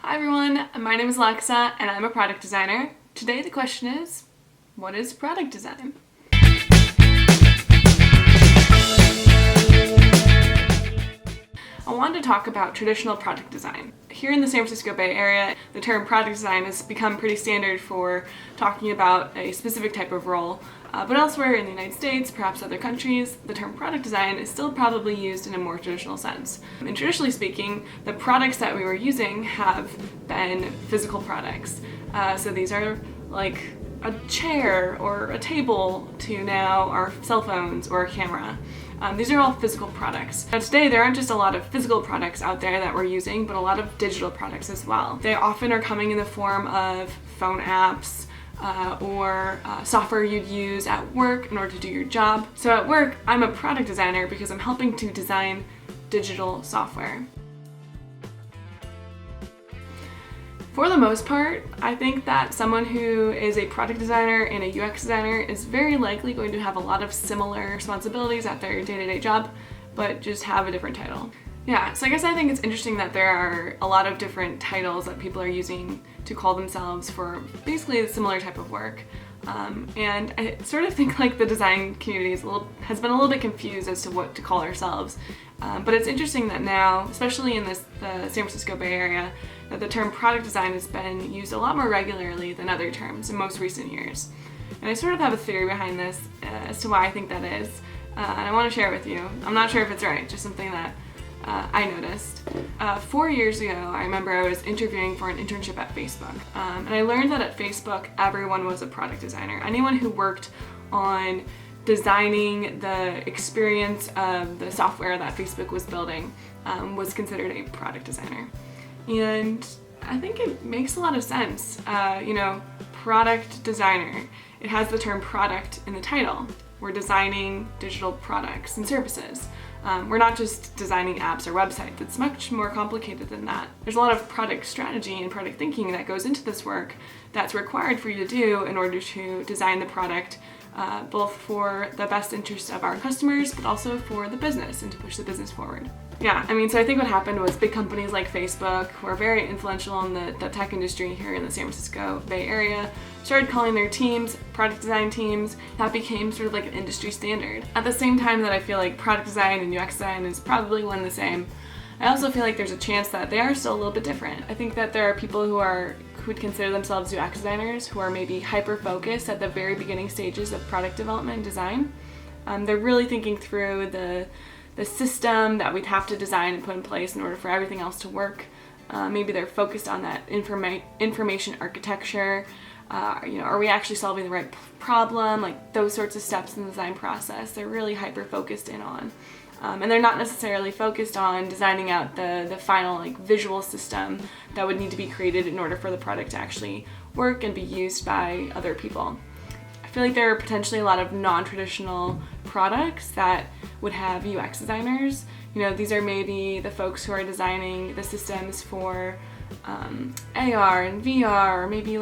Hi everyone, my name is Alexa and I'm a product designer. Today the question is, what is product design? I wanted to talk about traditional product design. Here in the San Francisco Bay Area, the term product design has become pretty standard for talking about a specific type of role. But elsewhere in the United States, perhaps other countries, the term product design is still probably used in a more traditional sense. And traditionally speaking, the products that we were using have been physical products. So these are like a chair or a table to now our cell phones or a camera. These are all physical products. Now today there aren't just a lot of physical products out there that we're using, but a lot of digital products as well. They often are coming in the form of phone apps, or software you'd use at work in order to do your job. So at work, I'm a product designer because I'm helping to design digital software. For the most part, I think that someone who is a product designer and a UX designer is very likely going to have a lot of similar responsibilities at their day-to-day job, but just have a different title. Yeah, so I guess I think it's interesting that there are a lot of different titles that people are using to call themselves for basically a similar type of work. And I sort of think like the design community has been a little bit confused as to what to call ourselves. But it's interesting that now, especially in the San Francisco Bay Area, that the term product design has been used a lot more regularly than other terms in most recent years. And I sort of have a theory behind this as to why I think that is. And I want to share it with you. I'm not sure if it's right, just something that I noticed. 4 years ago, I remember I was interviewing for an internship at Facebook. And I learned that at Facebook, everyone was a product designer. Anyone who worked on designing the experience of the software that Facebook was building was considered a product designer. And I think it makes a lot of sense. Product designer. It has the term product in the title. We're designing digital products and services. We're not just designing apps or websites. It's much more complicated than that. There's a lot of product strategy and product thinking that goes into this work that's required for you to do in order to design the product both for the best interest of our customers, but also for the business and to push the business forward. Yeah, so I think what happened was big companies like Facebook were very influential in the tech industry here in the San Francisco Bay Area, started calling their teams product design teams. That became sort of like an industry standard. At the same time that I feel like product design and UX design is probably one and the same, I also feel like there's a chance that they are still a little bit different. I think that there are people who would consider themselves UX designers who are maybe hyper-focused at the very beginning stages of product development and design. They're really thinking through the system that we'd have to design and put in place in order for everything else to work. Maybe they're focused on that information architecture. Are we actually solving the right problem? Like those sorts of steps in the design process, they're really hyper-focused in on. And they're not necessarily focused on designing out the final visual system that would need to be created in order for the product to actually work and be used by other people. I feel like there are potentially a lot of non-traditional products that would have UX designers. These are maybe the folks who are designing the systems for AR and VR, or maybe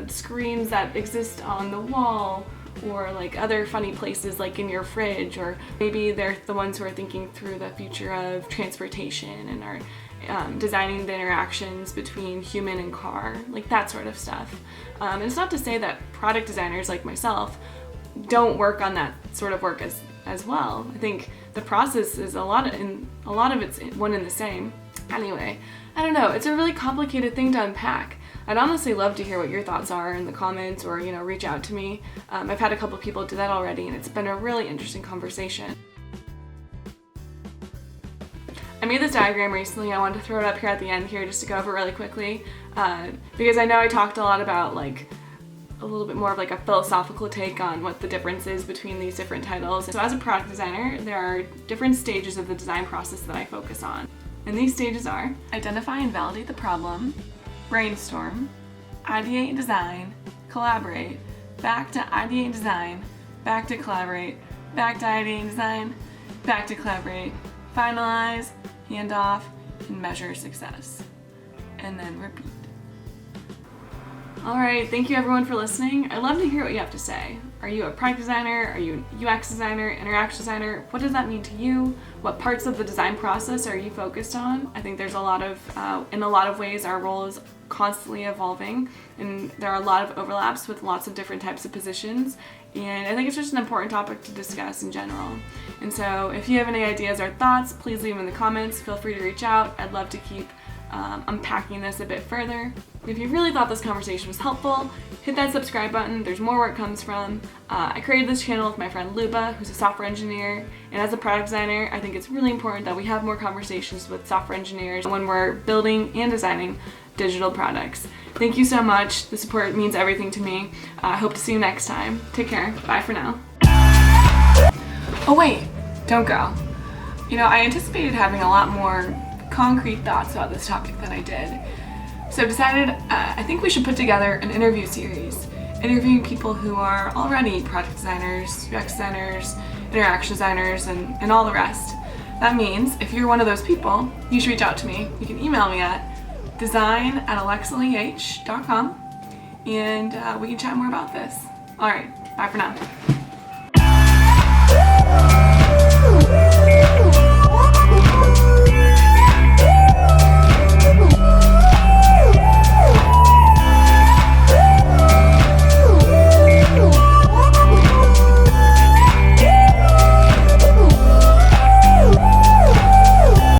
screens that exist on the wall, or other funny places like in your fridge, or maybe they're the ones who are thinking through the future of transportation and are designing the interactions between human and car, that sort of stuff. And it's not to say that product designers like myself don't work on that sort of work as well. I think the process is a lot of it's one and the same. Anyway, I don't know, it's a really complicated thing to unpack. I'd honestly love to hear what your thoughts are in the comments, or reach out to me. I've had a couple people do that already, and it's been a really interesting conversation. I made this diagram recently. I wanted to throw it up here at the end here just to go over it really quickly, because I know I talked a lot about a little bit more of a philosophical take on what the difference is between these different titles. So as a product designer, there are different stages of the design process that I focus on. And these stages are: identify and validate the problem, brainstorm, ideate and design, collaborate, back to ideate and design, back to collaborate, back to ideate and design, back to collaborate, finalize, hand off, and measure success. And then repeat. All right, thank you everyone for listening. I'd love to hear what you have to say. Are you a product designer? Are you a UX designer, interaction designer? What does that mean to you? What parts of the design process are you focused on? I think there's a lot of, in a lot of ways, our role is constantly evolving, and there are a lot of overlaps with lots of different types of positions, and I think it's just an important topic to discuss in general. And so if you have any ideas or thoughts, please leave them in the comments. Feel free to reach out. I'd love to keep unpacking this a bit further. If you really thought this conversation was helpful, hit that subscribe button. There's more where it comes from. I created this channel with my friend Luba, who's a software engineer, and as a product designer, I think it's really important that we have more conversations with software engineers when we're building and designing digital products. Thank you so much. The support means everything to me. I hope to see you next time. Take care. Bye for now. Oh wait, don't go. You know, I anticipated having a lot more concrete thoughts about this topic than I did. So I've decided I think we should put together an interview series, interviewing people who are already product designers, UX designers, interaction designers, and all the rest. That means if you're one of those people, you should reach out to me. You can email me at design@alexaleh.com and we can chat more about this. All right, bye for now.